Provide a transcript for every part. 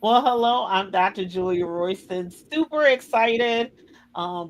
Well, hello, I'm Dr. Julia Royston. Super excited.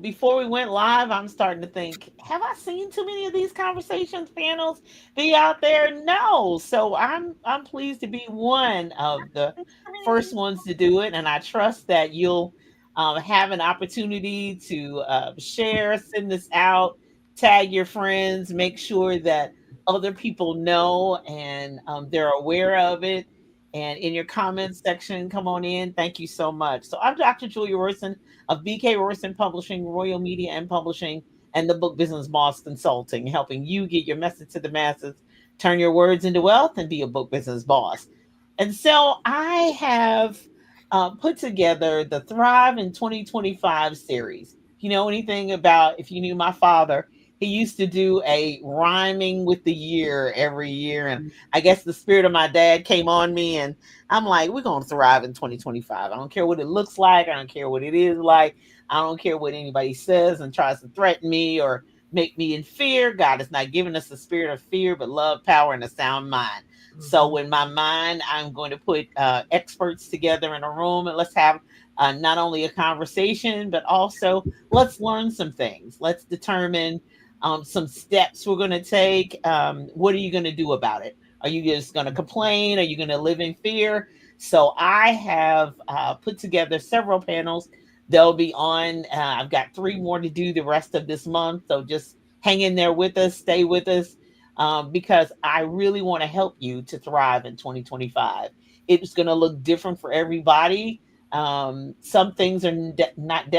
Before we went live, I'm starting to think, have I seen too many of these conversations panels be out there? No. So I'm pleased to be one of the first ones to do it, and I trust that you'll have an opportunity to share, send this out, tag your friends, make sure that other people know and they're aware of it, and in your comments section, come on in. Thank you so much. So I'm Dr. Julia Royston of BK Royston Publishing, Royal Media and Publishing, and the Book Business Boss Consulting, helping you get your message to the masses, turn your words into wealth, and be a book business boss. And so I have put together the Thrive in 2025 series. If you know anything about, if you knew my father, he used to do a rhyming with the year every year. And I guess the spirit of my dad came on me, and I'm like, we're going to thrive in 2025. I don't care what it looks like. I don't care what it is like. I don't care what anybody says and tries to threaten me or make me in fear. God has not given us a spirit of fear, but love, power, and a sound mind. So in my mind, I'm going to put experts together in a room, and let's have not only a conversation, but also let's learn some things. Let's determine some steps we're going to take. What are you going to do about it? Are you just going to complain? Are you going to live in fear? So I have put together several panels. They'll be on. I've got three more to do the rest of this month. So just hang in there with us, stay with us, because I really want to help you to thrive in 2025. It's going to look different for everybody. Some things are not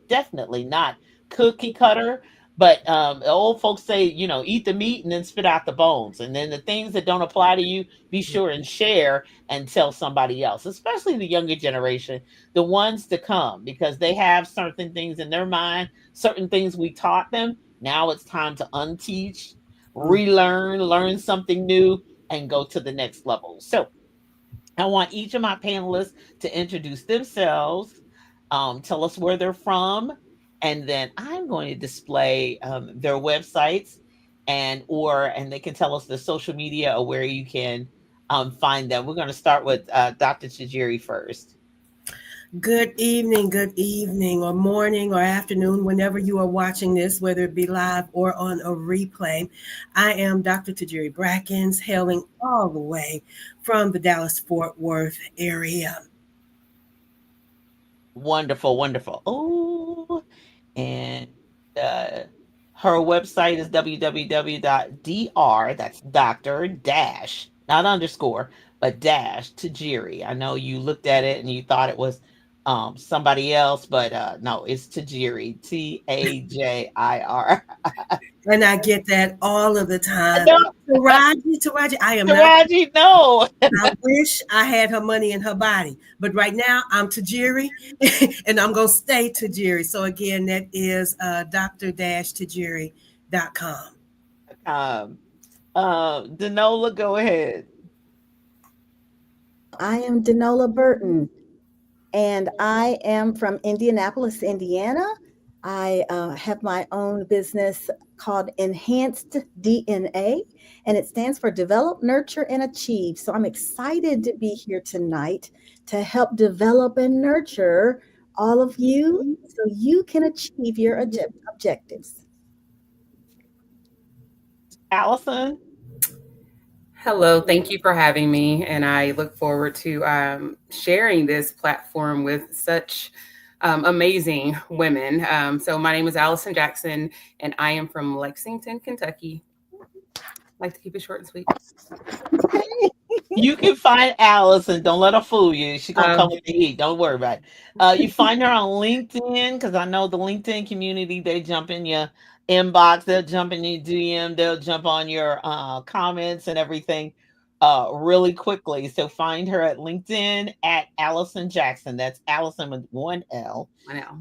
definitely not cookie cutter, but old folks say, eat the meat and then spit out the bones. And then the things that don't apply to you, be sure and share and tell somebody else, especially the younger generation, the ones to come, because they have certain things in their mind, certain things we taught them. Now it's time to unteach, relearn, learn something new, and go to the next level. So I want each of my panelists to introduce themselves, tell us where they're from, and then I'm going to display their websites, and they can tell us the social media or where you can find them. We're going to start with Dr. Tajiri first. Good evening, or morning, or afternoon, whenever you are watching this, whether it be live or on a replay. I am Dr. Tajiri Brackens, hailing all the way from the Dallas Fort Worth area. Wonderful, wonderful. Oh, and uh, her website is www.dr, that's doctor dash, not underscore, but dash Tajiri. I know you looked at it and you thought it was somebody else, but no, it's Tajiri, Tajir. And I get that all of the time. No, Taraji, I am not. Taraji, no. I wish I had her money in her body. But right now, I'm Tajiri, and I'm going to stay Tajiri. So again, that is dr-tajiri.com. um, Denola, go ahead. I am Denola Burton, and I am from Indianapolis, Indiana. I have my own business called Enhanced DNA, and it stands for Develop, Nurture, and Achieve. So I'm excited to be here tonight to help develop and nurture all of you so you can achieve your objectives. Allison. Hello, thank you for having me. And I look forward to sharing this platform with such amazing women. So, my name is Allison Jackson, and I am from Lexington, Kentucky. I like to keep it short and sweet. You can find Allison. Don't let her fool you. She's gonna come with the heat. Don't worry about it. You find her on LinkedIn, because I know the LinkedIn community. They jump in your inbox. They'll jump in your DM. They'll jump on your comments and everything really quickly. So find her at LinkedIn at Allison Jackson. That's Allison with one L, I know.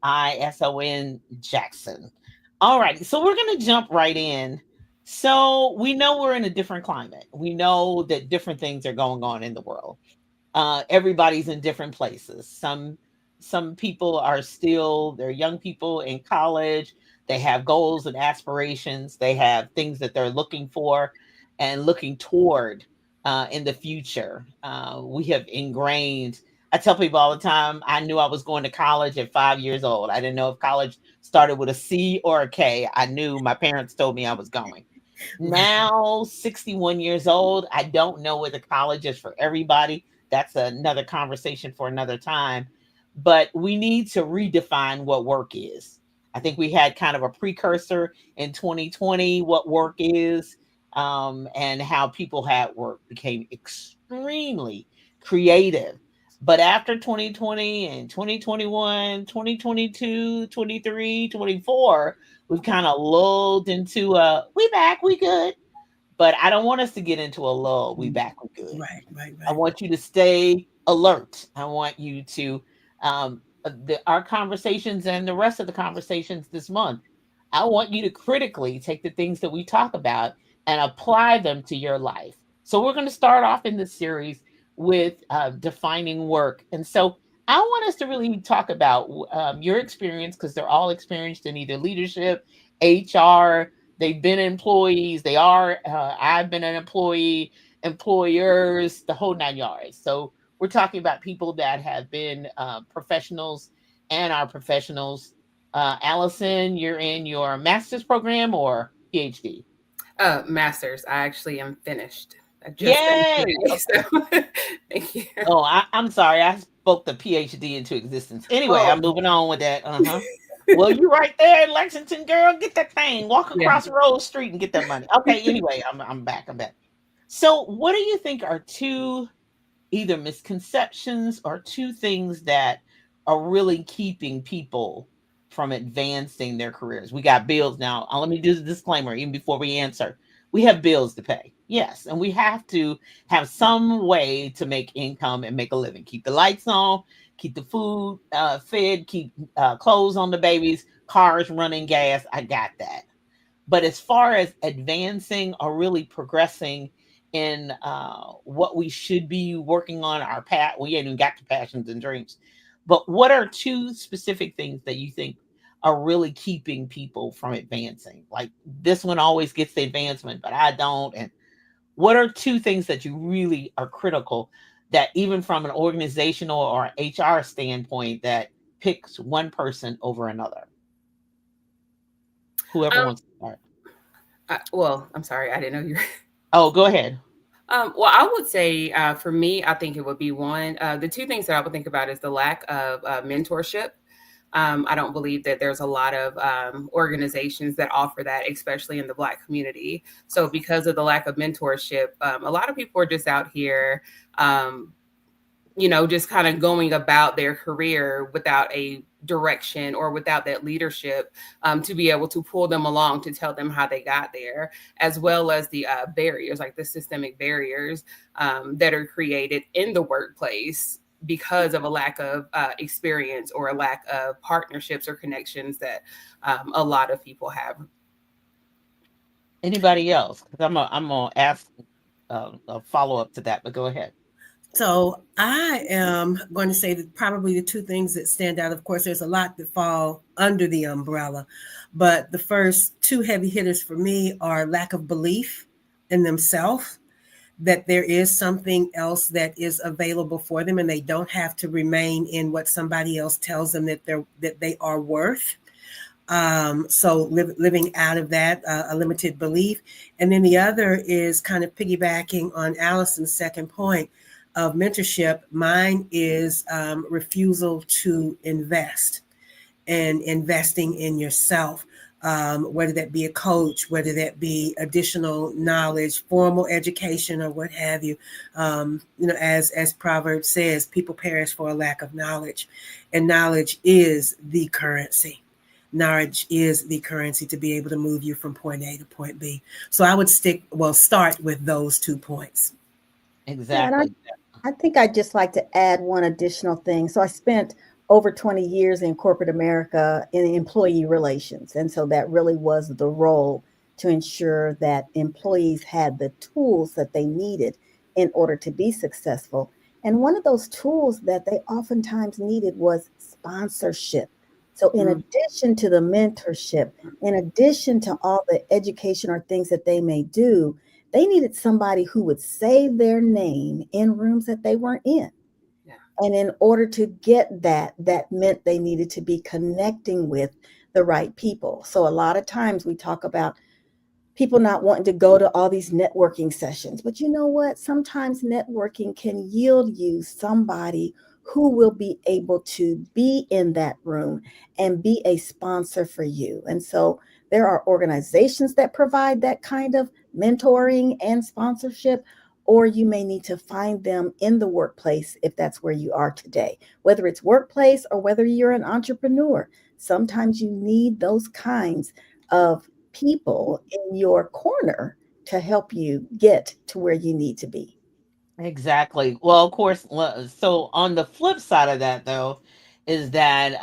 Alison Jackson. All right. So we're gonna jump right in. So we know we're in a different climate. We know that different things are going on in the world. Everybody's in different places. Some people are still, they're young people in college. They have goals and aspirations. They have things that they're looking for and looking toward in the future. We have ingrained. I tell people all the time, I knew I was going to college at 5 years old. I didn't know if college started with a C or a K. I knew my parents told me I was going. Right. Now, 61 years old, I don't know whether college is for everybody. That's another conversation for another time. But we need to redefine what work is. I think we had kind of a precursor in 2020 what work is, and how people had work became extremely creative. But after 2020 and 2021, 2022, 23, 24, we've kind of lulled into we back, we good. But I don't want us to get into a lull, we back, we good. Right, right, I right. want you to stay alert. I want you to our conversations and the rest of the conversations this month. I want you to critically take the things that we talk about and apply them to your life. So we're going to start off in this series with defining work, and so I want us to really talk about your experience because they're all experienced in either leadership, HR. They've been employees. They are. I've been an employee, employers, the whole nine yards. So we're talking about people that have been professionals and are professionals. Allison, you're in your master's program or PhD? Masters. I actually am finished. I just finished Yay! today. So thank you. Oh, I'm sorry. I spoke the PhD into existence. Anyway, Oh, I'm moving on with that. Well, you right there in Lexington, girl. Get that thing. Walk yeah. across Rose Street and get that money. Okay. Anyway, I'm back. I'm back. So, what do you think are two either misconceptions or two things that are really keeping people from advancing their careers? We got bills now. Let me do the disclaimer even before we answer. We have bills to pay. Yes, and we have to have some way to make income and make a living. Keep the lights on, keep the food fed, keep clothes on the babies, cars running, gas. I got that. But as far as advancing or really progressing in what we should be working on our path, we ain't even got to passions and dreams. But what are two specific things that you think are really keeping people from advancing? Like this one always gets the advancement, but I don't. And what are two things that you really are critical that even from an organizational or HR standpoint that picks one person over another? Whoever Um. wants to start. Well, I'm sorry. I didn't know you. Oh, go ahead. Well, I would say for me, I think it would be one. The two things that I would think about is the lack of mentorship. I don't believe that there's a lot of organizations that offer that, especially in the Black community. So, because of the lack of mentorship, a lot of people are just out here, um, just kind of going about their career without a direction or without that leadership to be able to pull them along to tell them how they got there, as well as the barriers, like the systemic barriers that are created in the workplace because of a lack of experience or a lack of partnerships or connections that a lot of people have. Anybody else? Because I'm gonna ask a follow up to that, but go ahead. So I am going to say that probably the two things that stand out. Of course, there's a lot that fall under the umbrella, but the first two heavy hitters for me are lack of belief in themselves, that there is something else that is available for them, and they don't have to remain in what somebody else tells them that they are worth. Living out of that, a limited belief. And then the other is kind of piggybacking on Allison's second point of mentorship. Mine is refusal to invest and investing in yourself. Whether that be a coach, whether that be additional knowledge, formal education, or what have you. As Proverbs says, people perish for a lack of knowledge, and knowledge is the currency. Knowledge is the currency to be able to move you from point A to point B. So I would start with those 2 points. Yeah, and Exactly. I think I'd just like to add one additional thing. So I spent over 20 years in corporate America in employee relations. And so that really was the role to ensure that employees had the tools that they needed in order to be successful. And one of those tools that they oftentimes needed was sponsorship. So, in Mm. addition to the mentorship, in addition to all the education or things that they may do, They needed somebody who would say their name in rooms that they weren't in. Yeah. And in order to get that, that meant they needed to be connecting with the right people. So a lot of times we talk about people not wanting to go to all these networking sessions. But you know what? Sometimes networking can yield you somebody who will be able to be in that room and be a sponsor for you. And so there are organizations that provide that kind of mentoring and sponsorship, or you may need to find them in the workplace if that's where you are today, whether it's workplace or whether you're an entrepreneur. Sometimes you need those kinds of people in your corner to help you get to where you need to be. Exactly. Well, of course, so on the flip side of that though is that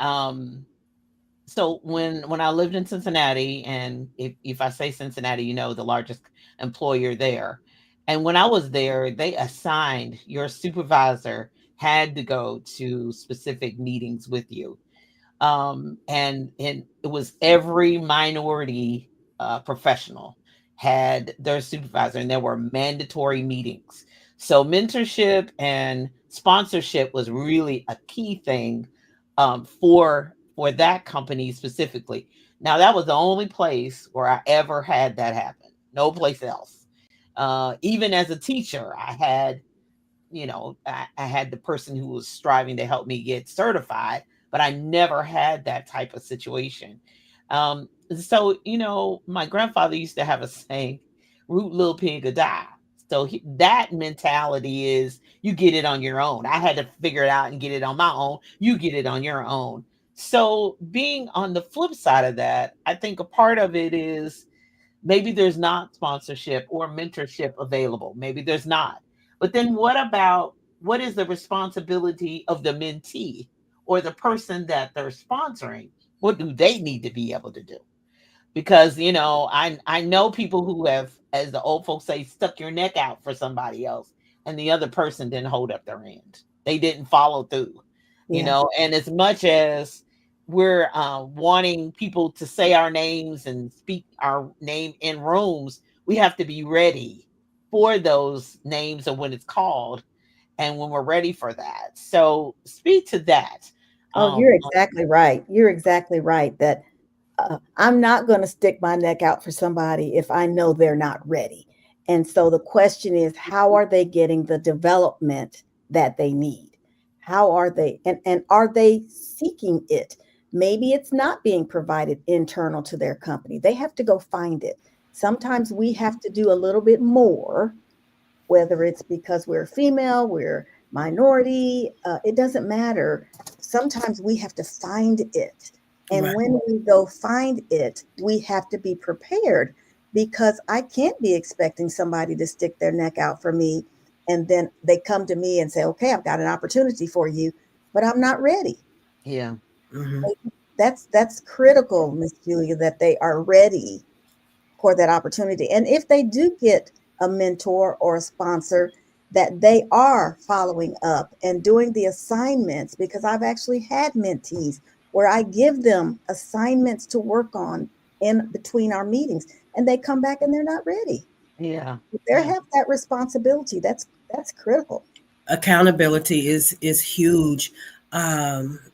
so when I lived in Cincinnati, and if I say Cincinnati, you know, the largest employer there. And when I was there, they assigned your supervisor had to go to specific meetings with you. And it was every minority professional had their supervisor, and there were mandatory meetings. So mentorship and sponsorship was really a key thing for that company specifically. Now that was the only place where I ever had that happen. No place else. Even as a teacher, I had, I had the person who was striving to help me get certified, but I never had that type of situation. So, my grandfather used to have a saying, root little pig or die. So that mentality is you get it on your own. I had to figure it out and get it on my own. You get it on your own. So being on the flip side of that, I think a part of it is maybe there's not sponsorship or mentorship available. Maybe there's not. But then what is the responsibility of the mentee or the person that they're sponsoring? What do they need to be able to do? Because I know people who have, as the old folks say, stuck your neck out for somebody else, and the other person didn't hold up their end. They didn't follow through. Yeah. And as much as we're wanting people to say our names and speak our name in rooms, we have to be ready for those names and when it's called and when we're ready for that. So speak to that. Oh, um you're exactly right. You're exactly right that I'm not going to stick my neck out for somebody if I know they're not ready. And so the question is, how are they getting the development that they need? How are they, and are they seeking it? Maybe it's not being provided internal to their company. They have to go find it. Sometimes we have to do a little bit more, whether it's because we're female, we're minority, it doesn't matter. Sometimes we have to find it. And Right. when we go find it, we have to be prepared because I can't be expecting somebody to stick their neck out for me. And then they come to me and say, okay, I've got an opportunity for you, but I'm not ready. yeah. Hmm. That's critical, Miss Julia, that they are ready for that opportunity. And if they do get a mentor or a sponsor, that they are following up and doing the assignments, because I've actually had mentees where I give them assignments to work on in between our meetings and they come back and they're not ready. Yeah. They Yeah. have that responsibility. That's critical. Accountability is huge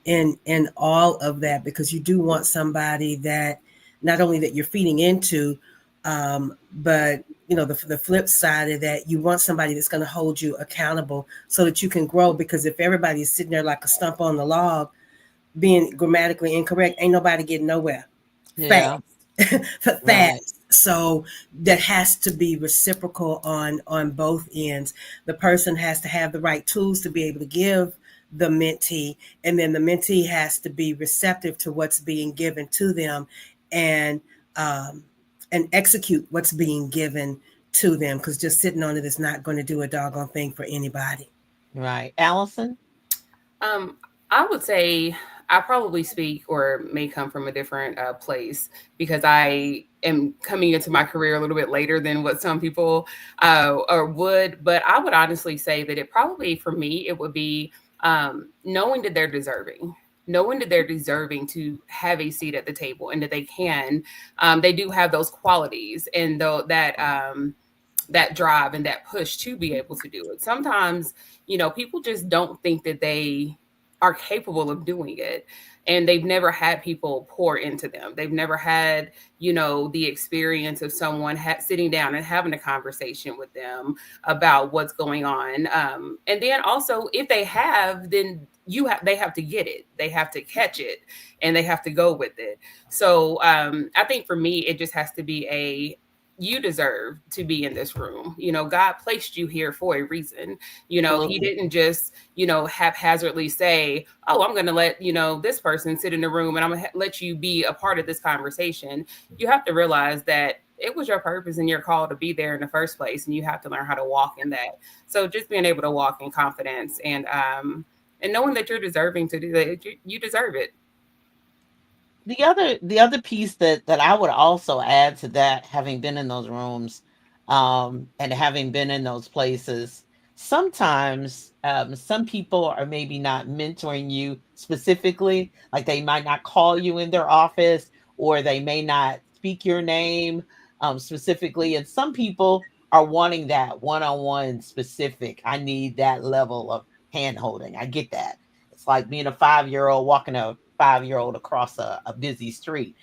in all of that, because you do want somebody that not only that you're feeding into, but the flip side of that, you want somebody that's going to hold you accountable so that you can grow. Because if everybody's sitting there like a stump on the log, being grammatically incorrect, ain't nobody getting nowhere Yeah. fast. Right. Fast. So that has to be reciprocal on both ends. The person has to have the right tools to be able to give the mentee, and then the mentee has to be receptive to what's being given to them, and um, and execute what's being given to them, because just sitting on it is not going to do a doggone thing for anybody. Right. Allison? Um, I would say I probably speak or may come from a different place because I am coming into my career a little bit later than what some people or would. But I would honestly say that it probably for me it would be knowing that they're deserving. Knowing that they're deserving to have a seat at the table and that they can, they do have those qualities and though that that drive and that push to be able to do it. Sometimes, people just don't think that they are capable of doing it, and they've never had people pour into them. They've never had, the experience of someone sitting down and having a conversation with them about what's going on. And then also, if they have, then they have to get it, they have to catch it, and they have to go with it. So I think for me, it just has to be you deserve to be in this room. God placed you here for a reason. He Absolutely. didn't just, haphazardly say, oh, I'm going to let, this person sit in the room and I'm going to let you be a part of this conversation. You have to realize that it was your purpose and your call to be there in the first place. And you have to learn how to walk in that. So just being able to walk in confidence and knowing that you're deserving to do that, you deserve it. The other piece that I would also add to that, having been in those rooms, and having been in those places, sometimes some people are maybe not mentoring you specifically, like they might not call you in their office, or they may not speak your name specifically, and some people are wanting that one-on-one specific. I need that level of hand holding. I get that. It's like being a 5-year old walking a 5-year old across a busy street.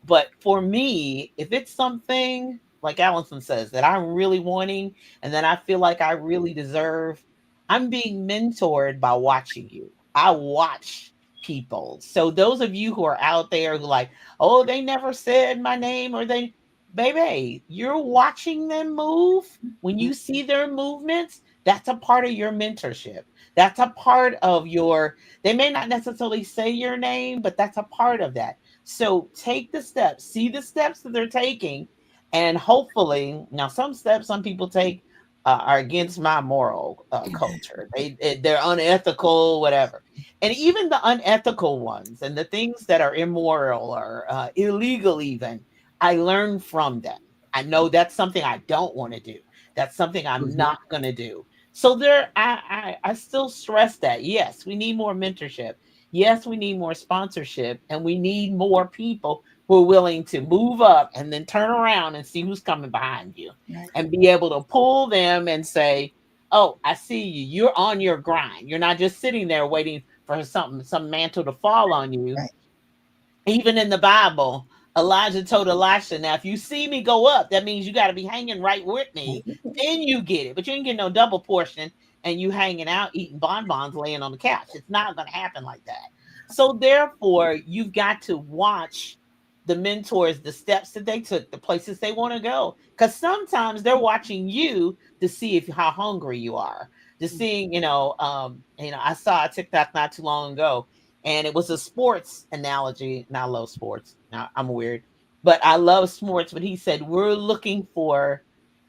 But for me, if it's something like Allison says that I'm really wanting and that I feel like I really deserve, I'm being mentored by watching you. I watch people. So those of you who are out there who like, oh, they never said my name, or they, baby, you're watching them move. When you see their movements, that's a part of your mentorship. That's a part of your, they may not necessarily say your name, but that's a part of that. So take the steps, see the steps that they're taking, and hopefully, now some steps some people take are against my moral culture. They're unethical, whatever. And even the unethical ones and the things that are immoral or illegal, even, I learn from them. I know that's something I don't want to do. That's something I'm Mhm. not going to do. So there, I still stress that yes, we need more mentorship. Yes, we need more sponsorship, and we need more people who are willing to move up and then turn around and see who's coming behind you, Right. and be able to pull them and say, "Oh, I see you. You're on your grind. You're not just sitting there waiting for something, some mantle to fall on you." Right. Even in the Bible, Elijah told Elisha, now, if you see me go up, that means you got to be hanging right with me. Then you get it. But you ain't getting no double portion and you hanging out eating bonbons laying on the couch. It's not going to happen like that. So, therefore, you've got to watch the mentors, the steps that they took, the places they want to go. Because sometimes they're watching you to see if how hungry you are. To seeing, I saw a TikTok not too long ago, and it was a sports analogy. And I love sports. Now I'm weird, but I love sports. But he said we're looking for.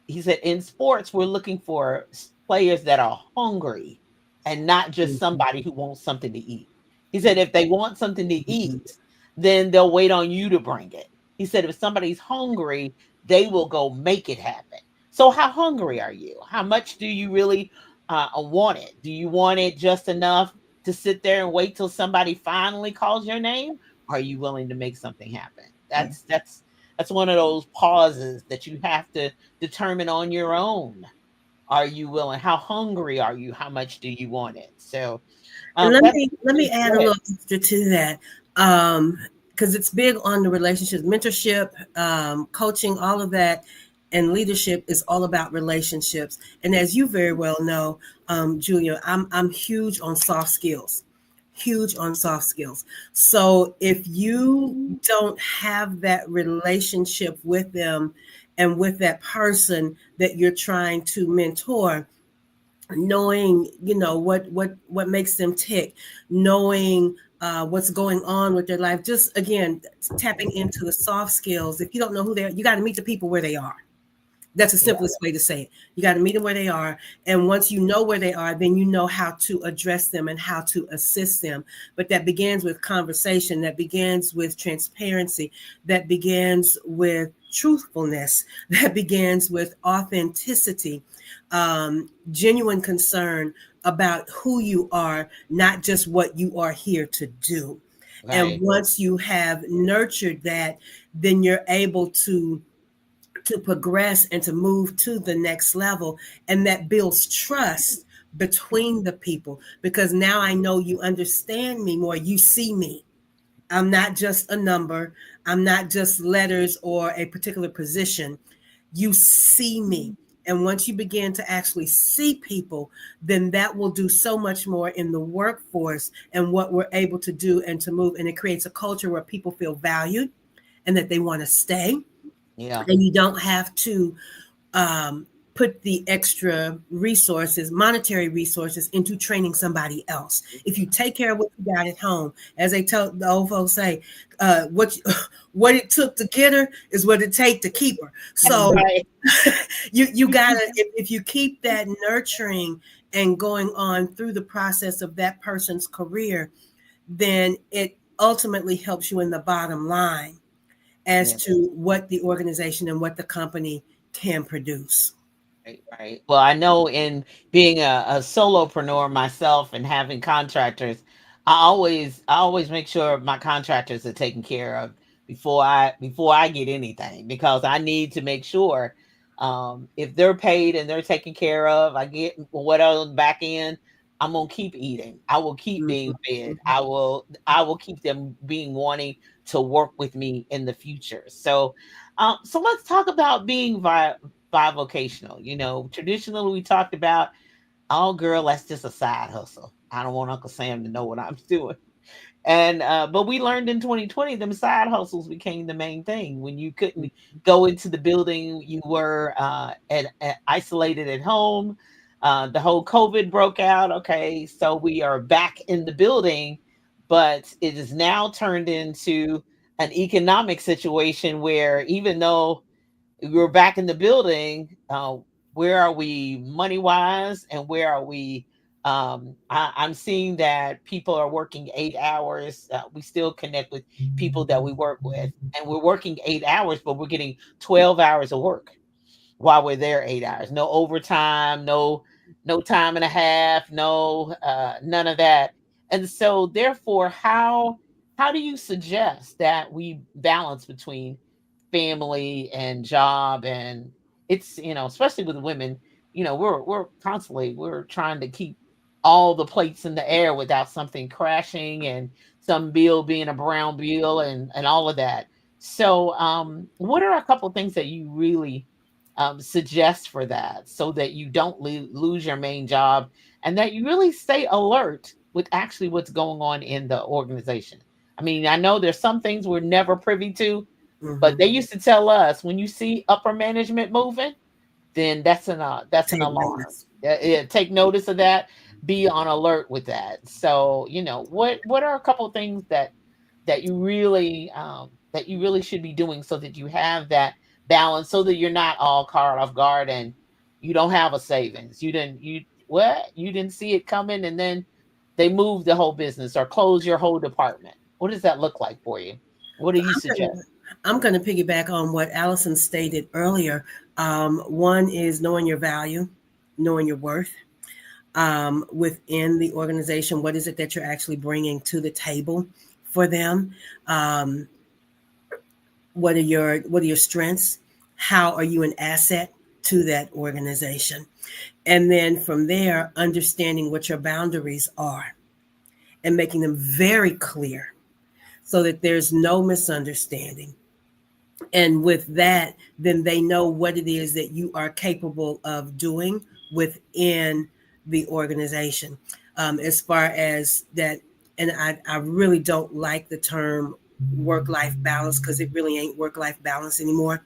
He said in sports we're looking for players that are hungry, and not just Mhm. somebody who wants something to eat. He said if they want something to eat, then they'll wait on you to bring it. He said if somebody's hungry, they will go make it happen. So how hungry are you? How much do you really want it? Do you want it just enough to sit there and wait till somebody finally calls your name? Are you willing to make something happen? Yeah. That's one of those pauses that you have to determine on your own. Are you willing? How hungry are you? How much do you want it? So And let that's me let me add go a ahead. little extra to that, because it's big on the relationships, mentorship, coaching, all of that, and leadership is all about relationships. And as you very well know, Julia, I'm huge on soft skills, huge on soft skills. So if you don't have that relationship with them and with that person that you're trying to mentor, knowing what makes them tick, knowing what's going on with their life, just again tapping into the soft skills. If you don't know who they are, you got to meet the people where they are. That's the Yeah, simplest way to say it. You got to meet them where they are. And once you know where they are, then you know how to address them and how to assist them. But that begins with conversation, that begins with transparency, that begins with truthfulness, that begins with authenticity, genuine concern about who you are, not just what you are here to do. And right. once you have nurtured that, then you're able to to progress and to move to the next level. And that builds trust between the people, because now I know you understand me more. You see me. I'm not just a number. I'm not just letters or a particular position. You see me. And once you begin to actually see people, then that will do so much more in the workforce and what we're able to do and to move. And it creates a culture where people feel valued and that they want to stay. Yeah. And you don't have to um, put the extra resources, monetary resources, into training somebody else. If you take care of what you got at home, as they tell the old folks say, what what it took to get her is what it take to keep her. So Right. you gotta, if you keep that nurturing and going on through the process of that person's career, then it ultimately helps you in the bottom line as Yeah. to what the organization and what the company can produce. Right, right. Well, I know in being a solopreneur myself and having contractors, I always make sure my contractors are taken care of before I get anything, because I need to make sure if they're paid and they're taken care of, I get what on the back end. I'm gonna keep eating. I will keep being fed. Mhm. I will keep them being wanting to work with me in the future. So let's talk about being bivocational. Traditionally we talked about, oh girl, that's just a side hustle. I don't want Uncle Sam to know what I'm doing. And but we learned in 2020 them side hustles became the main thing. When you couldn't go into the building, you were isolated at home. The whole COVID broke out. Okay, so we are back in the building, but it is now turned into an economic situation where, even though we're back in the building, where are we money wise, and where are we? I'm seeing that people are working 8 hours. We still connect with people that we work with, and we're working 8 hours, but we're getting 12 hours of work while we're there 8 hours. No overtime, no time and a half, no none of that. And so therefore, how do you suggest that we balance between family and job? And it's, especially with women, we're constantly we're trying to keep all the plates in the air without something crashing, and some bill being a brown bill, and all of that. So what are a couple things that you really suggest for that, so that you don't lose your main job, and that you really stay alert with actually what's going on in the organization? I mean, I know there's some things we're never privy to, but Mhm. they used to tell us, when you see upper management moving, then that's an Take alarm. notice. Yeah, take notice of that. Be on alert with that. So, what are a couple of things that you really should be doing, so that you have that balance, so that you're not all caught off guard, and you don't have a savings. You didn't see it coming, and then they move the whole business or close your whole department. What does that look like for you? What do you I'm suggest? gonna, I'm gonna piggyback on what Allison stated earlier. One is knowing your value, knowing your worth within the organization. What is it that you're actually bringing to the table for them? Um, what are your strengths? How are you an asset to that organization? And then from there, understanding what your boundaries are and making them very clear so that there's no misunderstanding. And with that, then they know what it is that you are capable of doing within the organization. As far as that, and I really don't like the term work life balance, because it really ain't work life balance anymore.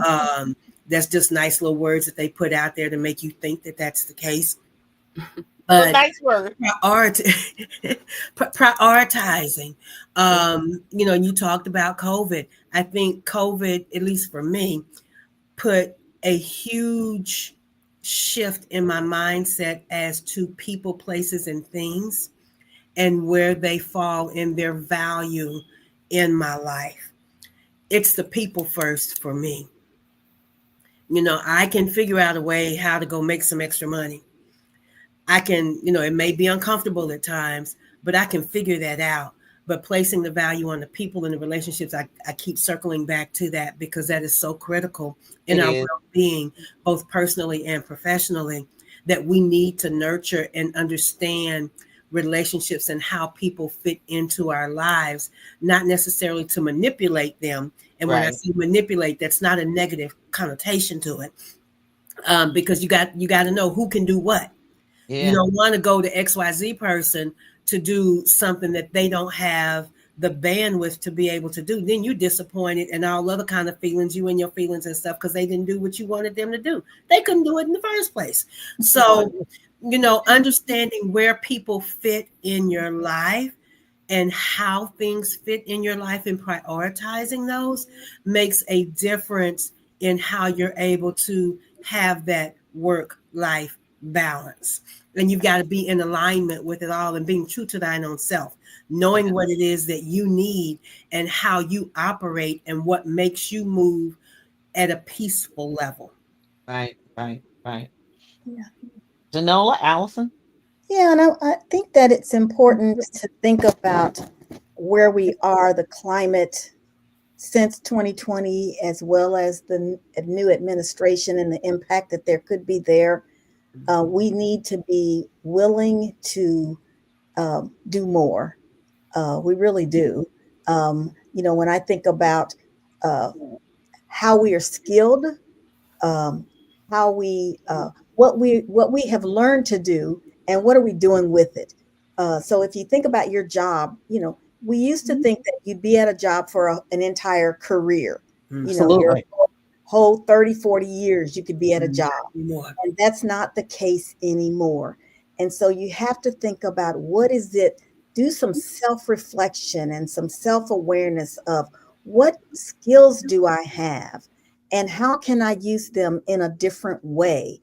Um, that's just nice little words that they put out there to make you think that that's the case. Well, But nice word. prioritizing. You talked about COVID. I think COVID, at least for me, put a huge shift in my mindset as to people, places, and things, and where they fall in their value in my life. It's the people first for me. I can figure out a way how to go make some extra money. I can, it may be uncomfortable at times, but I can figure that out. but placing the value on the people and the relationships. I keep circling back to that because that is so critical in It our is. well-being, both personally and professionally, that we need to nurture and understand relationships and how people fit into our lives, not necessarily to manipulate them. And when I Right. say manipulate, that's not a negative connotation to it, because you got to know who can do what. You Yeah. don't want to go to XYZ person to do something that they don't have the bandwidth to be able to do. Then you're disappointed and all other kind of feelings, you and your feelings and stuff, because they didn't do what you wanted them to do. They couldn't do it in the first place. So, understanding where people fit in your life and how things fit in your life and prioritizing those makes a difference in how you're able to have that work life balance. And you've got to be in alignment with it all and being true to thine own self, knowing Yeah. what it is that you need and how you operate and what makes you move at a peaceful level. Right. Right. Right. Yeah. Janola, Allison. Yeah, and I think that it's important to think about where we are, the climate since 2020, as well as the new administration and the impact that there could be there. We need to be willing to do more. We really do. When I think about uh, how we are skilled, um, how we what we have learned to do, and what are we doing with it. So if you think about your job, we used to think that you'd be at a job for an entire career. Your Absolutely. whole 30, 40 years you could be at a job, More. and that's not the case anymore. And so you have to think about what is it, do some self-reflection and some self-awareness of what skills do I have and how can I use them in a different way,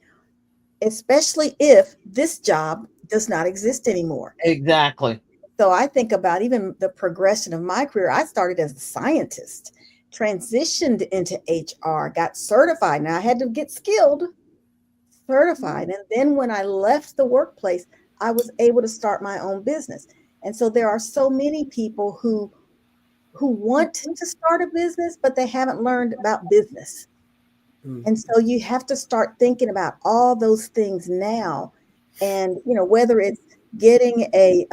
especially if this job does not exist anymore. Exactly. So I think about even the progression of my career. I started as a scientist, transitioned into HR, got certified. Now I had to get skilled, certified. And then when I left the workplace, I was able to start my own business. And so there are so many people who want to start a business, but they haven't learned about business. Mm. And so you have to start thinking about all those things now. And, whether it's getting a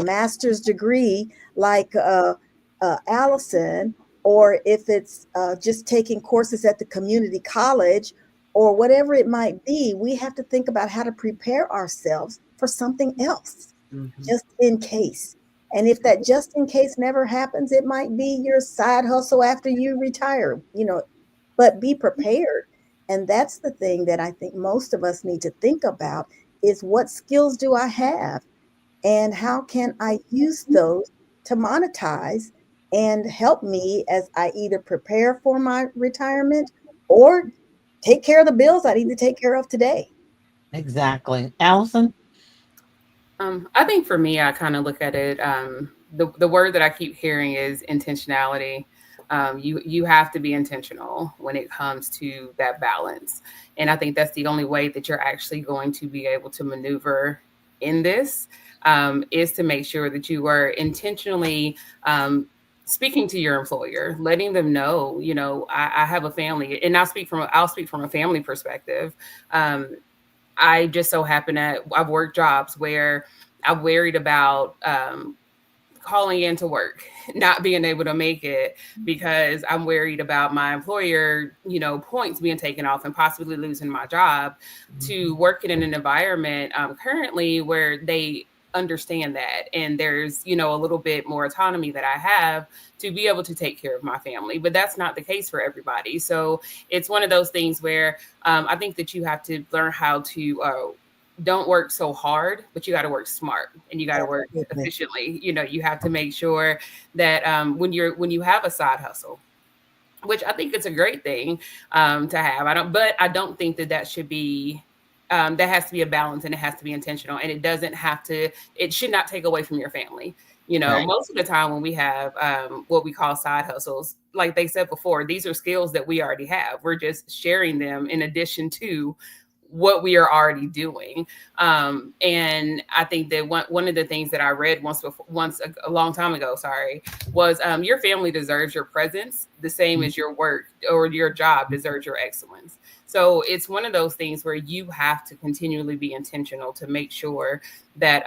master's degree like Allison, or if it's just taking courses at the community college, or whatever it might be, we have to think about how to prepare ourselves for something else Mhm. just in case. And if that just in case never happens, it might be your side hustle after you retire, but be prepared. And that's the thing that I think most of us need to think about is what skills do I have and how can I use those to monetize and help me as I either prepare for my retirement or take care of the bills I need to take care of today. Exactly. Allison. I think for me, I kind of look at it. The word that I keep hearing is intentionality. You have to be intentional when it comes to that balance, and I think that's the only way that you're actually going to be able to maneuver in this, is to make sure that you are intentionally. Speaking to your employer, letting them know, I have a family, and I'll speak from a family perspective. Um, I just so happen that I've worked jobs where I'm worried about calling into work, not being able to make it because I'm worried about my employer, points being taken off and possibly losing my job, to working in an environment currently where they understand that, and there's a little bit more autonomy that I have to be able to take care of my family, but that's not the case for everybody. So it's one of those things where I think that you have to learn how to don't work so hard, but you got to work smart and you got to work Absolutely. efficiently. You have to make sure that when you have a side hustle, which I think it's a great thing to have. I don't think that should be. That has to be a balance, and it has to be intentional, and it doesn't have to. It should not take away from your family. Right. Most of the time when we have what we call side hustles, like they said before, these are skills that we already have. We're just sharing them in addition to what we are already doing. And I think that one of the things that I read once a long time ago, sorry, was your family deserves your presence the same as your work or your job deserves your excellence. So it's one of those things where you have to continually be intentional to make sure that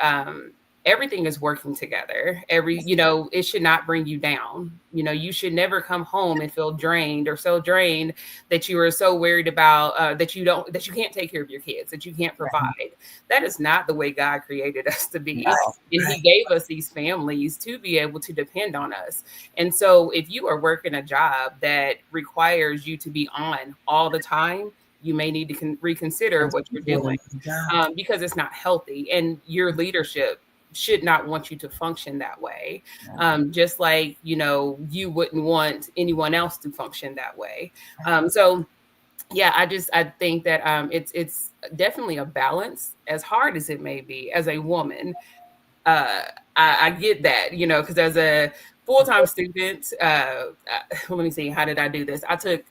everything is working together. It should not bring you down. You should never come home and feel drained or so drained that you are so worried about that you can't take care of your kids, that you can't provide. That is not the way God created us to be. Right, And he right. gave us these families to be able to depend on us. And so if you are working a job that requires you to be on all the time, you may need to reconsider That's what you're doing doing, another job. because it's not healthy, and your leadership should not want you to function that way. Just like you wouldn't want anyone else to function that way. So yeah, I think that it's definitely a balance, as hard as it may be as a woman. uh I get that, because as a full-time student, let me see, how did I do this? I took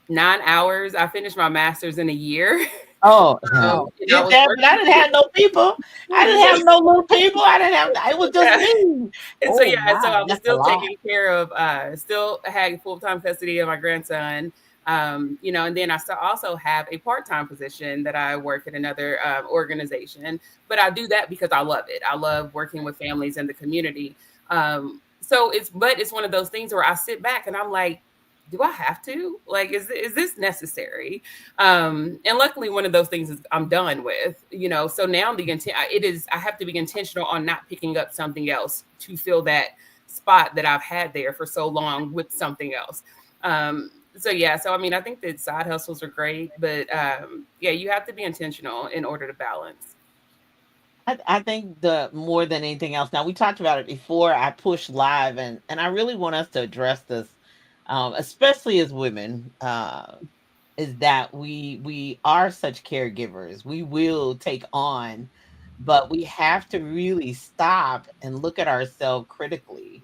9 hours. I finished my master's in a year. Oh, Wow. And I did was that, but I working. didn't have no people. I didn't have no little people. I didn't have. It was just me. And so Oh yeah, and so my, I was that's a still lot. taking care of, still had full time custody of my grandson. And then I still also have a part time position that I work at another organization, but I do that because I love it. I love working with families in the community. But it's one of those things where I sit back and I'm like, do I have to? Like, is this necessary? And luckily, one of those things is I'm done with. So now the intent it is I have to be intentional on not picking up something else to fill that spot that I've had there for so long with something else. So yeah, so I mean, I think that side hustles are great, but yeah, you have to be intentional in order to balance. I think the more than anything else. Now we talked about it before I push live, and I really want us to address this, especially as women. Is that we are such caregivers. We will take on, but we have to really stop and look at ourselves critically.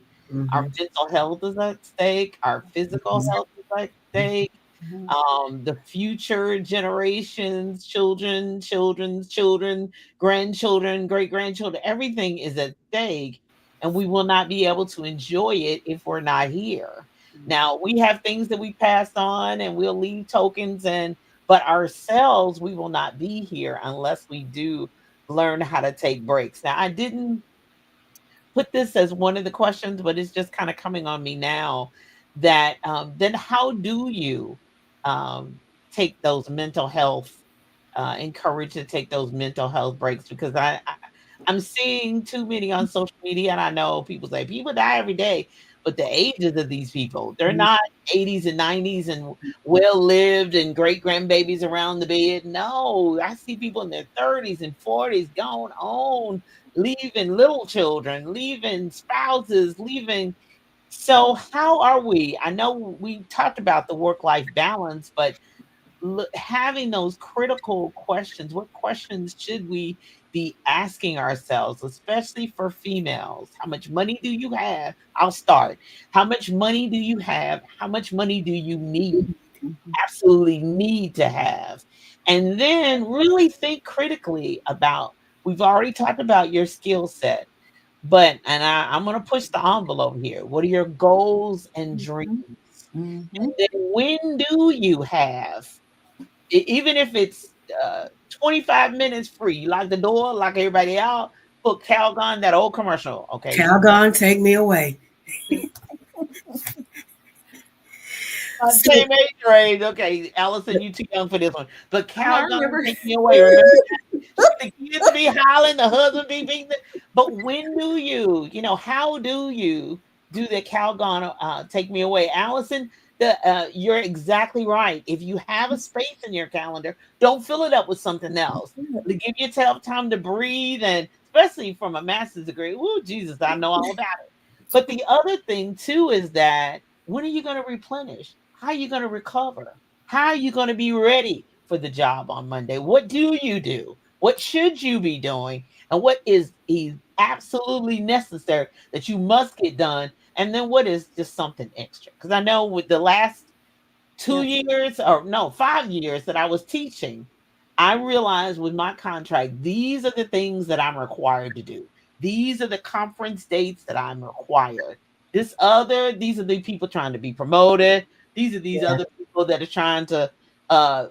Our Mm-hmm. mental health is at stake. Our physical health is at stake. Mhm. The future generations, children, children's children, grandchildren, great grandchildren, everything is at stake, and we will not be able to enjoy it if we're not here. Now we have things that we pass on and we'll leave tokens, and but ourselves we will not be here unless we do learn how to take breaks. Now I didn't put this as one of the questions, but it's just kind of coming on me now that then how do you um, take those mental health, encourage to take those mental health breaks? Because I'm seeing too many on social media, and I know people say people die every day, but the ages of these people, they're not 80s and 90s and well lived and great grandbabies around the bed. No, I see people in their 30s and 40s going on, leaving little children, leaving spouses, leaving. So, how are we? I know we talked about the work life balance, but having those critical questions, what questions should we be asking ourselves, especially for females? How much money do you have? I'll start. How much money do you have? How much money do you need? Absolutely need to have. And then really think critically about, we've already talked about your skill set, but, and I'm going to push the envelope here. What are your goals and dreams? Mhm. Mhm. And then when do you have, even if it's 25 minutes free, you lock the door, lock everybody out, put Calgon, that old commercial. Okay, you Calgon, take me away. same So, age range. Okay, Allison, you too young for this one. But Oh, I Calgon, remember. take me away. Remember, the kids be hollering, the husband be beating. But when do you, how do you do the Calgon, take me away? Allison, you're exactly right. If you have a space in your calendar, don't fill it up with something else. Give yourself time to breathe, and especially from a master's degree. Oh, Jesus, I know all about it. But the other thing too is that when are you going to replenish? How are you going to recover? How are you going to be ready for the job on Monday? What do you do? What should you be doing? And what is absolutely necessary that you must get done? And then what is just something extra? Because I know with the last two Yes. years, or no, 5 years that I was teaching, I realized with my contract, these are the things that I'm required to do. These are the conference dates that I'm required. These are the people trying to be promoted. These are these Yeah. other people that are trying to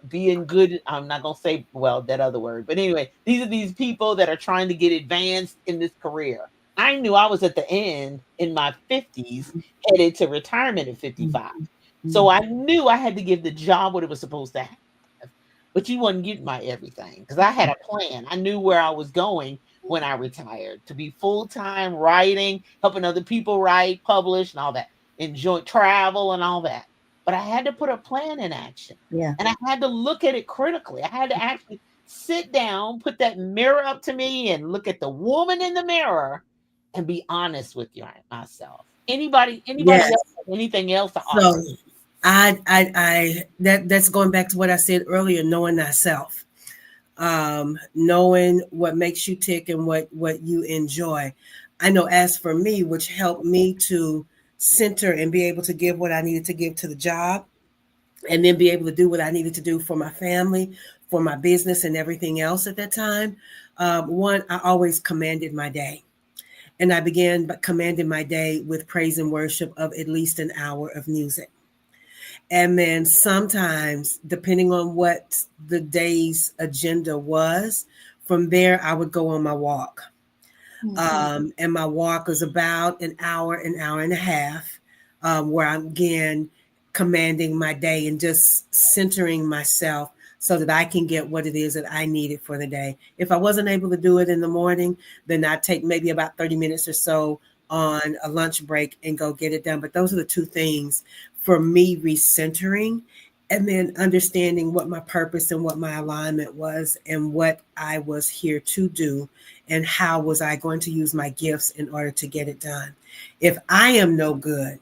be in good. I'm not gonna say well that other word, but anyway, these are these people that are trying to get advanced in this career. I knew I was at the end in my 50s, headed to retirement at 55. So I knew I had to give the job what it was supposed to have. But you wouldn't get my everything because I had a plan. I knew where I was going when I retired to be full time writing, helping other people write, publish, and all that, enjoy travel and all that. But I had to put a plan in action Yeah. and I had to look at it critically. I had to actually sit down, put that mirror up to me, and look at the woman in the mirror and be honest with myself. Anybody Yes. else have anything else to offer? So that's going back to what I said earlier, knowing thyself, knowing what makes you tick and what you enjoy. I know as for me, which helped me to center and be able to give what I needed to give to the job and then be able to do what I needed to do for my family, for my business and everything else at that time. One, I always commanded my day. And I began commanding my day with praise and worship of at least an hour of music. And then sometimes, depending on what the day's agenda was, from there I would go on my walk. Mhm. And my walk was about an hour and a half, where I'm again commanding my day and just centering myself so that I can get what it is that I needed for the day. If I wasn't able to do it in the morning, then I'd take maybe about 30 minutes or so on a lunch break and go get it done. But those are the two things for me recentering and then understanding what my purpose and what my alignment was and what I was here to do and how was I going to use my gifts in order to get it done. If I am no good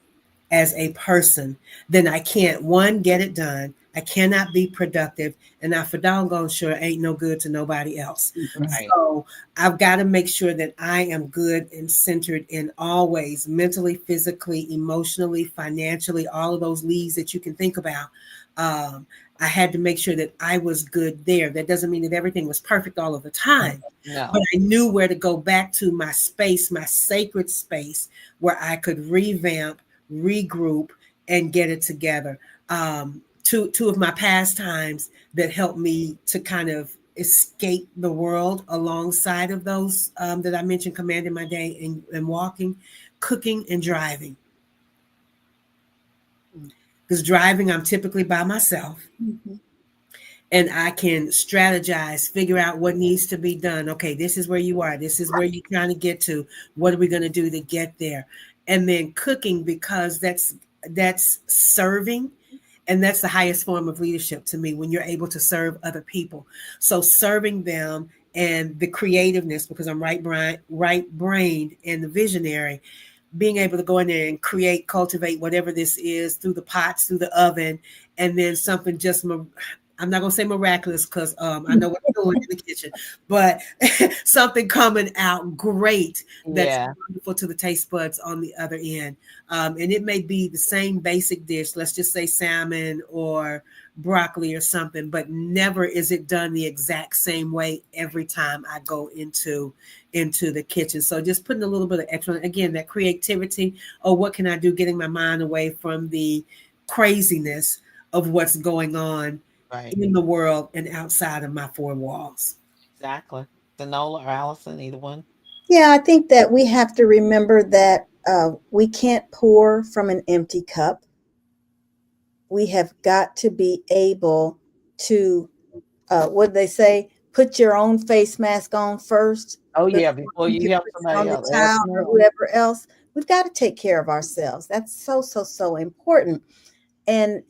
as a person, then I can't, one, get it done. I cannot be productive, and I for doggone sure ain't no good to nobody else. Right. Right. So I've got to make sure that I am good and centered in all ways, mentally, physically, emotionally, financially, all of those leads that you can think about. Um, I had to make sure that I was good there. That doesn't mean that everything was perfect all of the time, but No. I knew where to go back to my space, my sacred space, where I could revamp, regroup, and get it together. Two of my pastimes that helped me to kind of escape the world alongside of those that I mentioned, commanding my day and walking, cooking, and driving. Because driving, I'm typically by myself Mhm. and I can strategize, figure out what needs to be done. Okay, this is where you are. This is where you're trying to get to. What are we going to do to get there? And then cooking, because that's serving, and that's the highest form of leadership to me when you're able to serve other people. So serving them and the creativeness, because I'm right brained and the visionary, being able to go in there and create, cultivate whatever this is through the pots, through the oven, and then something just, I'm not going to say miraculous because I know what I'm doing in the kitchen, but something coming out great that's Yeah. wonderful to the taste buds on the other end. And it may be the same basic dish, let's just say salmon or broccoli or something, but never is it done the exact same way every time I go into the kitchen. So just putting a little bit of extra, again, that creativity, or what can I do, getting my mind away from the craziness of what's going on Right. in the world and outside of my four walls. Exactly. Danola or Allison, either one. Yeah, I think that we have to remember that we can't pour from an empty cup. We have got to be able to, what do they say? Put your own face mask on first Oh before yeah, before you you can help put it somebody on the else. child or Absolutely. whoever else. We've got to take care of ourselves. That's so, so, so important. And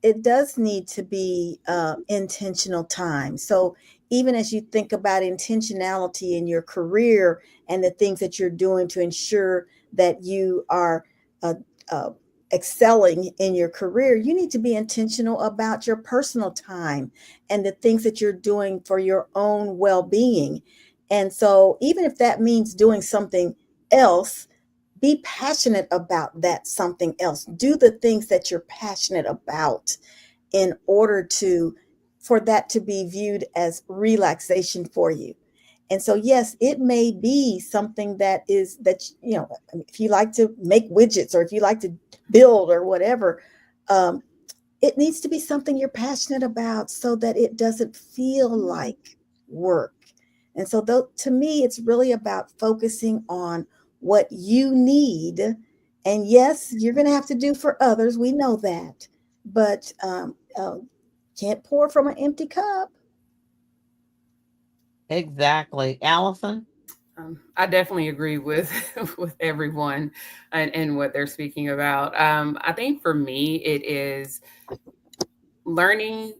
it does need to be intentional time. So even as you think about intentionality in your career and the things that you're doing to ensure that you are uh, uh, excelling in your career, you need to be intentional about your personal time and the things that you're doing for your own well-being. And so even if that means doing something else, be passionate about that something else. Do the things that you're passionate about in order to for that to be viewed as relaxation for you. And so, yes, it may be something that is that, if you like to make widgets or if you like to build or whatever, um, it needs to be something you're passionate about so that it doesn't feel like work. And so, though, to me, it's really about focusing on what you need. And yes, you're going to have to do for others. We know that. But can't pour from an empty cup. Exactly. Allison? I definitely agree with with everyone and what they're speaking about. I think for me, it is learning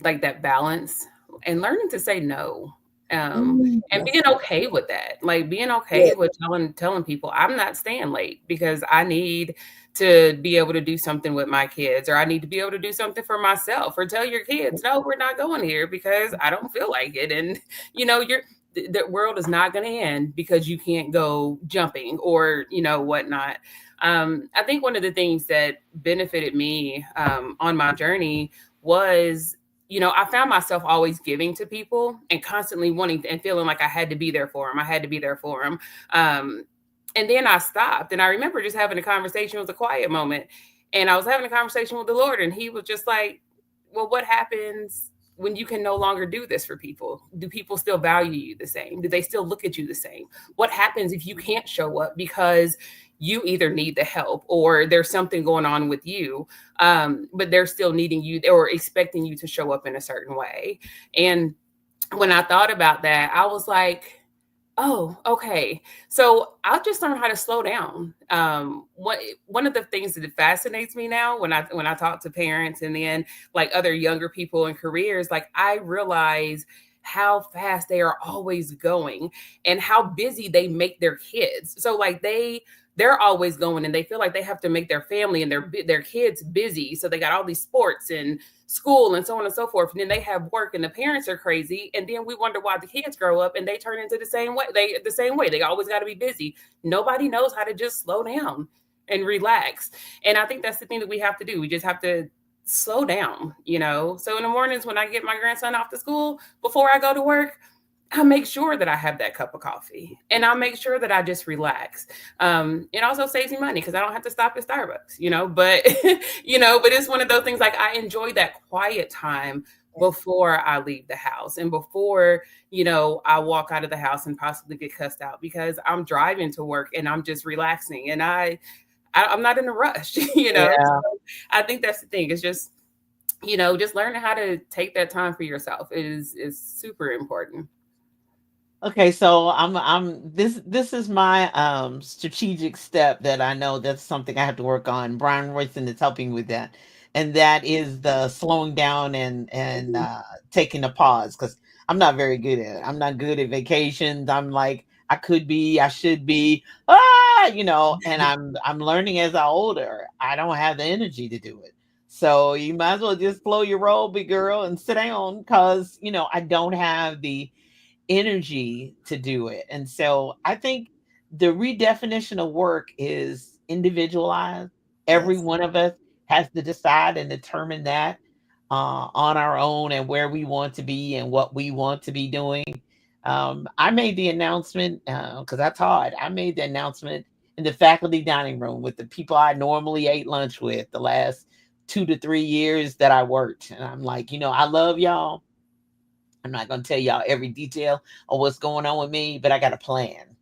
like that balance and learning to say no. And being Yes. okay with that, like being okay Yes. with telling people I'm not staying late because I need to be able to do something with my kids, or I need to be able to do something for myself, or tell your kids, no, we're not going here because I don't feel like it. And you're the world is not going to end because you can't go jumping or whatnot. I think one of the things that benefited me on my journey was I found myself always giving to people and constantly wanting and feeling like I had to be there for them. I had to be there for them. And then I stopped, and I remember just having a conversation. It was a quiet moment, and I was having a conversation with the Lord, and He was just like, "Well, what happens when you can no longer do this for people? Do people still value you the same? Do they still look at you the same? What happens if you can't show up because you either need the help or there's something going on with you, but they're still needing you or expecting you to show up in a certain way?" And when I thought about that, I was like, oh, okay. So I'll just learn how to slow down. One of the things that fascinates me now when I talk to parents and then like other younger people in careers, like I realize how fast they are always going and how busy they make their kids. So like they're always going and they feel like they have to make their family and their kids busy. So they got all these sports and school and so on and so forth. And then they have work and the parents are crazy. And then we wonder why the kids grow up and they turn into the same way. They always got to be busy. Nobody knows how to just slow down and relax. And I think that's the thing that we have to do. We just have to slow down. So in the mornings when I get my grandson off to school, before I go to work, I make sure that I have that cup of coffee and I make sure that I just relax. It also saves me money because I don't have to stop at Starbucks, but but it's one of those things like I enjoy that quiet time before I leave the house and before I walk out of the house and possibly get cussed out because I'm driving to work and I'm just relaxing and I'm not in a rush. Yeah. So I think that's the thing. It's just learning how to take that time for yourself is super important. Okay, so this is my strategic step that I know that's something I have to work on. Brian Royston is helping with that. And that is the slowing down and taking a pause because I'm not very good at it. I'm not good at vacations. I'm like I could be, I should be, and I'm learning as I older. I don't have the energy to do it. So you might as well just slow your roll, big girl, and sit down because I don't have the energy to do it. And so I think the redefinition of work is individualized. Every Yes. one of us has to decide and determine that on our own and where we want to be and what we want to be doing. I made the announcement because I taught. I made the announcement in the faculty dining room with the people I normally ate lunch with the last 2 to 3 years that I worked. And I'm like, I love y'all. I'm not going to tell y'all every detail of what's going on with me, but I got a plan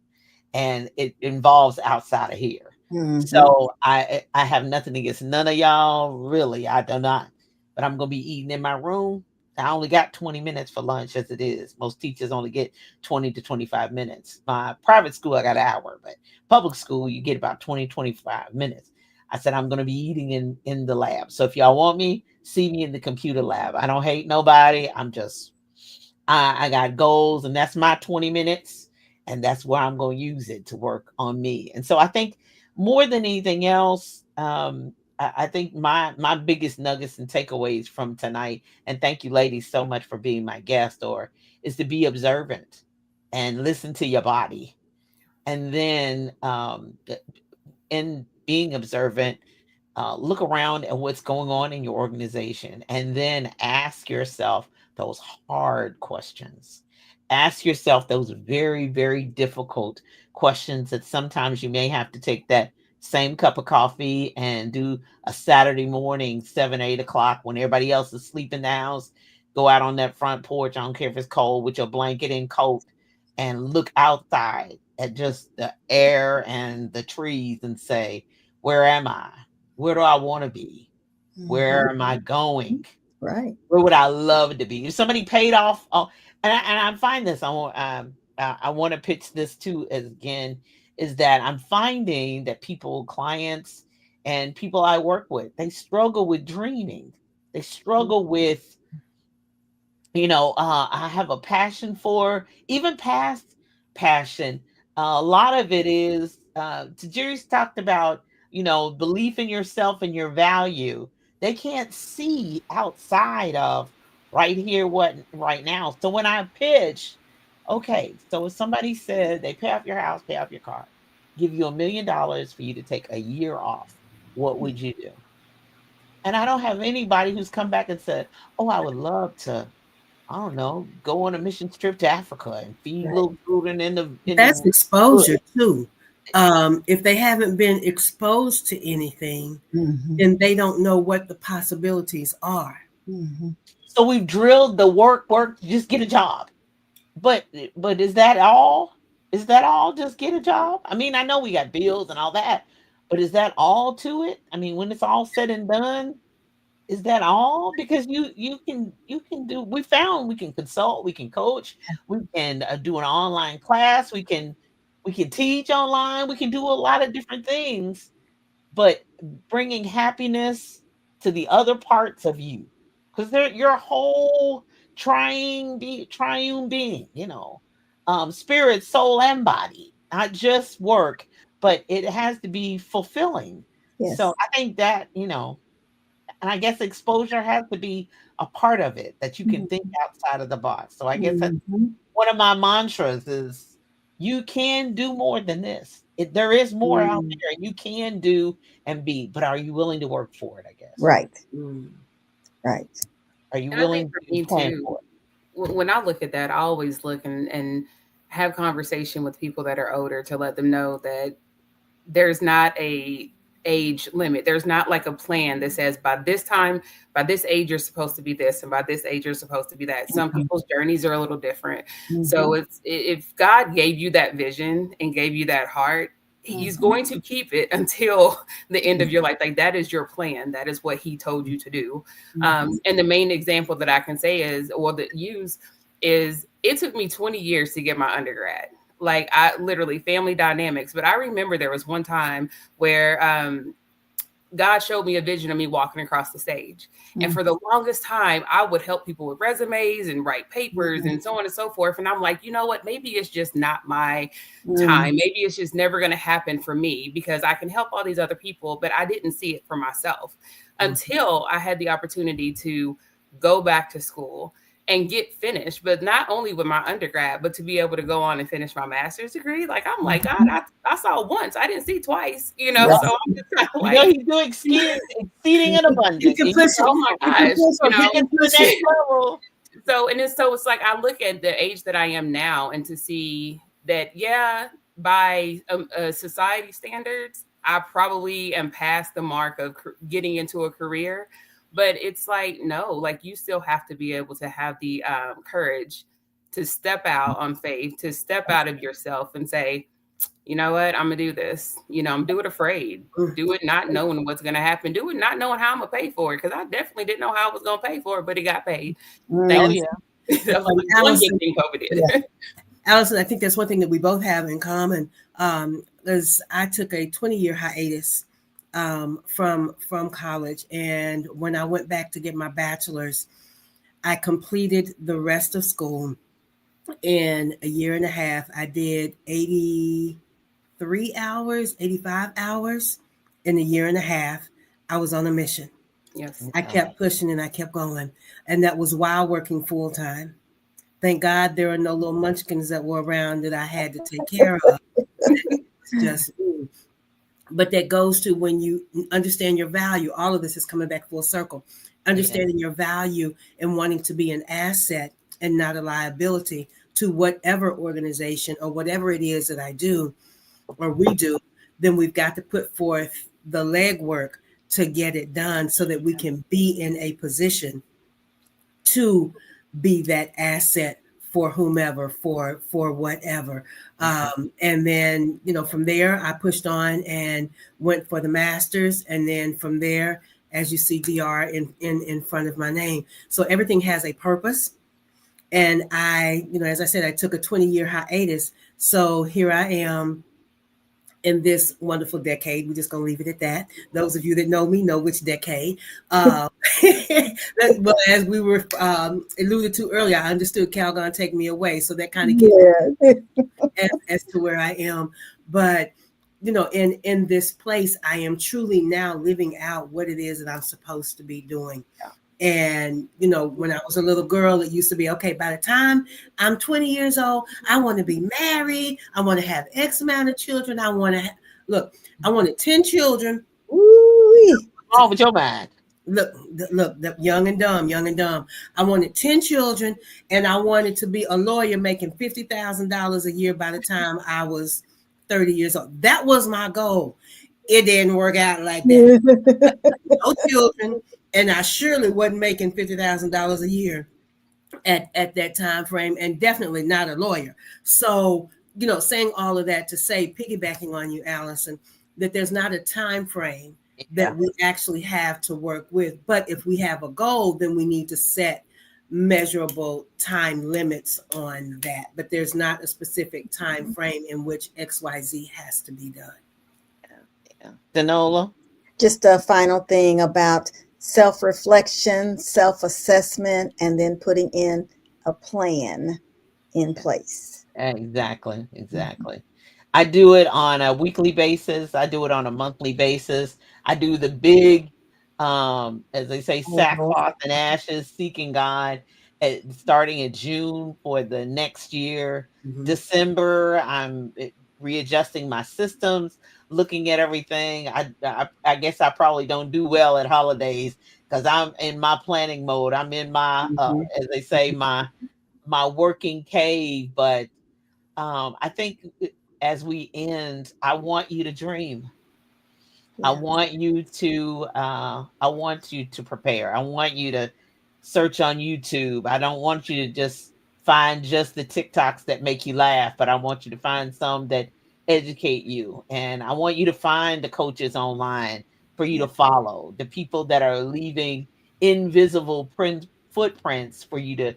and it involves outside of here. Mm-hmm. So I have nothing against none of y'all, really. I do not. But I'm going to be eating in my room. I only got 20 minutes for lunch as it is. Most teachers only get 20 to 25 minutes. My private school, I got an hour, but public school, you get about 20, 25 minutes. I said, I'm going to be eating in the lab. So if y'all want me, see me in the computer lab. I don't hate nobody. I got goals, and that's my 20 minutes, and that's where I'm going to use it to work on me. And so I think more than anything else, I think my biggest nuggets and takeaways from tonight, and thank you, ladies, so much for being my guest, or is to be observant and listen to your body, and then in being observant. Look around at what's going on in your organization and then ask yourself those hard questions. Ask yourself those very, very difficult questions that sometimes you may have to take that same cup of coffee and do a Saturday morning, 7, 8 o'clock when everybody else is sleeping in the house. Go out on that front porch. I don't care if it's cold with your blanket and coat and look outside at just the air and the trees and say, where am I? Where do I want to be? Where am I going? Right. Where would I love to be? If somebody paid off, oh, and I find this, I want to pitch this too as again, is that I'm finding that people, clients, and people I work with, they struggle with dreaming. They struggle with, I have a passion for, even past passion. A lot of it is, Tajiri's talked about, belief in yourself and your value. They can't see outside of right here, what right now. So when I pitch, okay, so if somebody said they pay off your house, pay off your car, give you $1 million for you to take a year off, what would you do? And I don't have anybody who's come back and said, oh, I would love to, I don't know, go on a mission trip to Africa and feed Right. little children in the That's bush. exposure too. If they haven't been exposed to anything, Mm-hmm. then they don't know what the possibilities are. Mm-hmm. So we've drilled the work, just get a job. But is that all? Is that all? Just get a job? I mean, I know we got bills and all that, but is that all to it? I mean, when it's all said and done, is that all? Because you can do. We found we can consult, we can coach, we can do an online class, we can teach online, we can do a lot of different things, but bringing happiness to the other parts of you, because they're your whole triune being, spirit, soul, and body, not just work, but it has to be fulfilling. So Yes. I think that, and I guess exposure has to be a part of it, that you can think outside of the box. So I guess that's Mm-hmm. one of my mantras is you can do more than this. There is more out Mm. there and you can do and be, but are you willing to work for it? I guess. Right. Mm. Right. Are you And I think willing for to me plan too, for it? when I look at that, I always look and have conversation with people that are older to let them know that there's not a age limit. There's not like a plan that says by this time, by this age, you're supposed to be this, and by this age, you're supposed to be that. Some Mm-hmm. people's journeys are a little different. Mm-hmm. So if God gave you that vision and gave you that heart, He's Mm-hmm. going to keep it until the end of your life. Like that is your plan. That is what He told you to do. Mm-hmm. And the main example that I can say is, or that use is, it took me 20 years to get my undergrad. Like I literally family dynamics. But I remember there was one time where God showed me a vision of me walking across the stage. And for the longest time, I would help people with resumes and write papers and so on and so forth. And I'm like, you know what? Maybe it's just not my Mm-hmm. time. Maybe it's just never going to happen for me because I can help all these other people, but I didn't see it for myself until I had the opportunity to go back to school and get finished, but not only with my undergrad, but to be able to go on and finish my master's degree. Like, I'm like, God, I saw once, I didn't see twice, Right. so I'm just kind of like, He's doing exceeding and You abundant. can And you push it. oh my You can gosh, push it. You take it can to the push next it. level. so it's like I look at the age that I am now and to see that, yeah, by society standards, I probably am past the mark of getting into a career. But it's like, no, like you still have to be able to have the courage to step out on faith, to step out of yourself and say, you know what, I'm gonna do this. I'm do it afraid, Mm. do it not knowing what's gonna happen, do it not knowing how I'm gonna pay for it, because I definitely didn't know how I was gonna pay for it, but it got paid. Oh Thank Mm-hmm. you. yeah. That was one good Allison, thing COVID Yeah. did. Allison, I think that's one thing that we both have in common. Is I took a 20-year hiatus from college, and when I went back to get my bachelor's, I completed the rest of school in a year and a half. I did 83 hours, 85 hours in a year and a half. I was on a mission. Yes. I kept pushing and I kept going, and that was while working full time. Thank God there are no little munchkins that were around that I had to take care of. It's just, But that goes to when you understand your value. All of this is coming back full circle. Yeah. Understanding your value and wanting to be an asset and not a liability to whatever organization or whatever it is that I do or we do, then we've got to put forth the legwork to get it done so that we can be in a position to be that asset for whomever, for whatever. And then, from there, I pushed on and went for the masters. And then from there, as you see DR in front of my name. So everything has a purpose. And as I said, I took a 20-year hiatus. So here I am in this wonderful decade. We're just going to leave it at that. Those of you that know me know which decade. Uh, well, as we were alluded to earlier, I understood Calgon take me away. So that kind of gives Yeah. as to where I am. But, in this place, I am truly now living out what it is that I'm supposed to be doing. And, when I was a little girl, it used to be, okay, by the time I'm 20 years old, I want to be married. I want to have X amount of children. Look, I wanted 10 children. Ooh-wee. What's wrong with your mind? Look, young and dumb, young and dumb. I wanted 10 children and I wanted to be a lawyer making $50,000 a year by the time I was 30 years old. That was my goal. It didn't work out like that. No children, and I surely wasn't making $50,000 a year at that time frame, and definitely not a lawyer. So, saying all of that to say, piggybacking on you, Allison, that there's not a time frame Yeah. that we actually have to work with. But if we have a goal, then we need to set measurable time limits on that. But there's not a specific time frame in which XYZ has to be done. Yeah. Danola? Just a final thing about self reflection, self assessment, and then putting in a plan in place. Exactly, exactly. I do it on a weekly basis. I do it on a monthly basis. I do the big, as they say, Oh, sackcloth and ashes, seeking God, starting in June for the next year. Mhm. December, I'm readjusting my systems, looking at everything. I guess I probably don't do well at holidays because I'm in my planning mode. I'm in my, Mhm. as they say, my working cave, but I think as we end, I want you to dream. yeah, I want you to prepare. I want you to search on YouTube. I don't want you to just find just the TikToks that make you laugh, but I want you to find some that educate you. And I want you to find the coaches online for you yeah, to follow, the people that are leaving invisible footprints for you to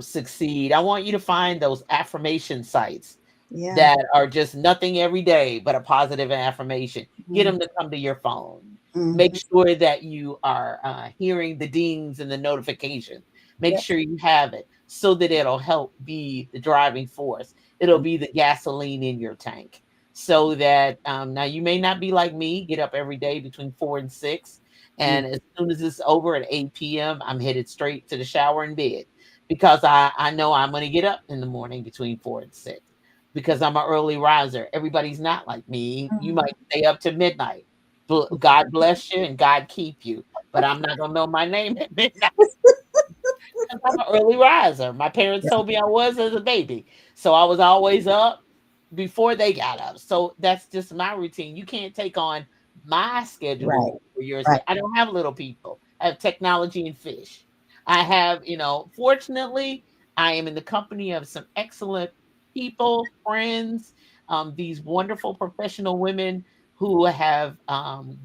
succeed. I want you to find those affirmation sites yeah. that are just nothing every day but a positive affirmation. Get Mm-hmm. them to come to your phone. Make Mm-hmm. sure that you are hearing the dings and the notifications. Make Yep. sure you have it so that it'll help be the driving force. It'll be the gasoline in your tank. So that now you may not be like me, get up every day between 4 and 6. And as soon as it's over at 8 p.m., I'm headed straight to the shower and bed because I know I'm going to get up in the morning between 4 and 6 because I'm an early riser. Everybody's not like me. You Mhm. might stay up to midnight. God bless you and God keep you. But I'm not gonna know my name at midnight because I'm an early riser. My parents Yeah. told me I was as a baby. So I was always up before they got up. So that's just my routine. You can't take on my Right. schedule for your Right. schedule. I don't have little people. I have technology and fish. I have, fortunately, I am in the company of some excellent people, friends, these wonderful professional women who have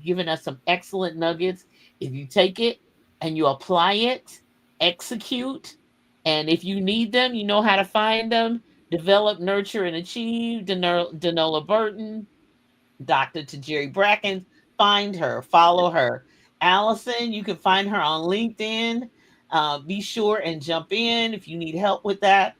given us some excellent nuggets. If you take it and you apply it, execute, and if you need them, you know how to find them. Develop, nurture, and achieve. Danola Burton, Dr. Tajiri Brackens. Find her, follow her. Allison, you can find her on LinkedIn. Be sure and jump in if you need help with that.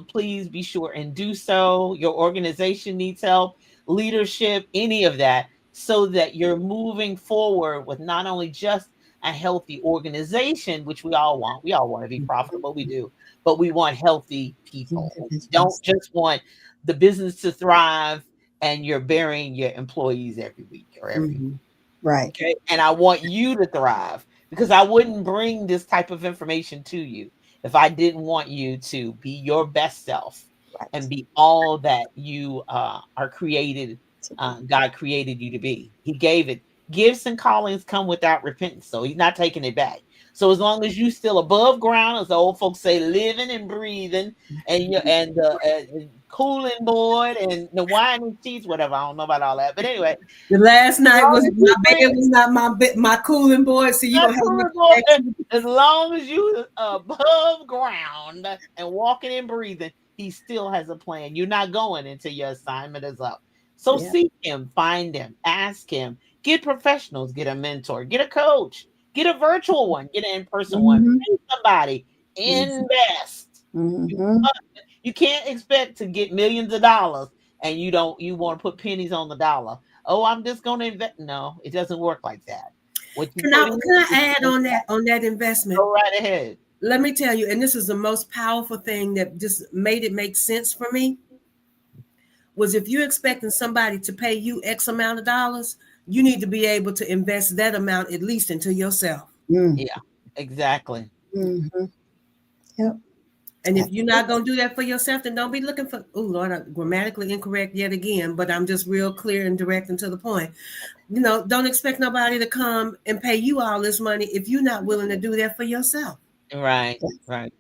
Please be sure and do so. Your organization needs help, leadership, any of that, so that you're moving forward with not only just a healthy organization, which we all want. We all want to be profitable, we do, but we want healthy people. We don't Individuals. just want the business to thrive and you're burying your employees every week or every month. Mhm. Right. Okay. And I want you to thrive because I wouldn't bring this type of information to you if I didn't want you to be your best self and Right. be all that you are created. To be. God created you to be. He gave it. Gifts and callings come without repentance, so He's not taking it back. So as long as you still above ground, as the old folks say, living and breathing, and you and the cooling board and the wine and cheese, whatever. I don't know about all that, but anyway, The last as night long was as my you bed bring was not my cooling board, so you that gonna have to make cooling it board, extra. as long as you above ground and walking and breathing, He still has a plan. You're not going until your assignment is up. So Yeah. seek Him, find Him, ask Him, get professionals, get a mentor, get a coach, get a virtual one, get an in-person one, Mhm. pay somebody, Mhm. invest. You Mhm. you can't expect to get millions of dollars and you want to put pennies on the dollar. Oh, I'm just going to invest. No, it doesn't work like that. What you put in Can I is add going on that investment? go right ahead. Let me tell you, and this is the most powerful thing that just made it make sense for me, was if you're expecting somebody to pay you X amount of dollars, you need to be able to invest that amount at least into yourself. Mm. Yeah, exactly. Mhm. Yep. And if you're not Absolutely. going to do that for yourself, then don't be looking for, oh Lord, I'm grammatically incorrect yet again, but I'm just real clear and direct and to the point. Don't expect nobody to come and pay you all this money if you're not willing to do that for yourself. Right, Yes. right.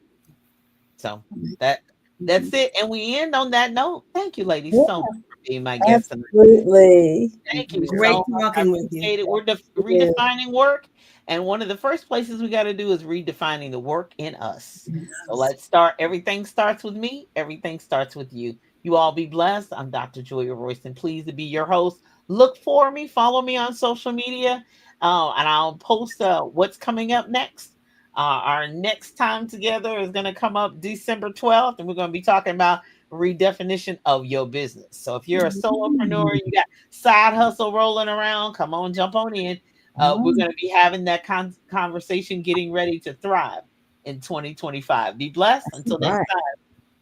So that Mhm. that's it. And we end on that note. Thank you, ladies, Yeah, so much for being my guest tonight. absolutely. Thank you Mhm. Great so much. I talking with you. appreciate it. We're Yeah. redefining work. And one of the first places we got to do is redefining the work in us. So Yes. let's start. Everything starts with me. Everything starts with you. You all be blessed. I'm Dr. Julia Royston. Pleased to be your host. Look for me. Follow me on social media. And I'll post what's coming up next. Our next time together is going to come up December 12th, and we're going to be talking about redefinition of your business. So if you're a solopreneur, you got side hustle rolling around, come on, jump on in. We're Mm. going to be having that conversation, getting ready to thrive in 2025. Be blessed. That's Until next right. time.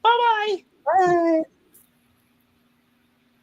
Bye bye. Bye.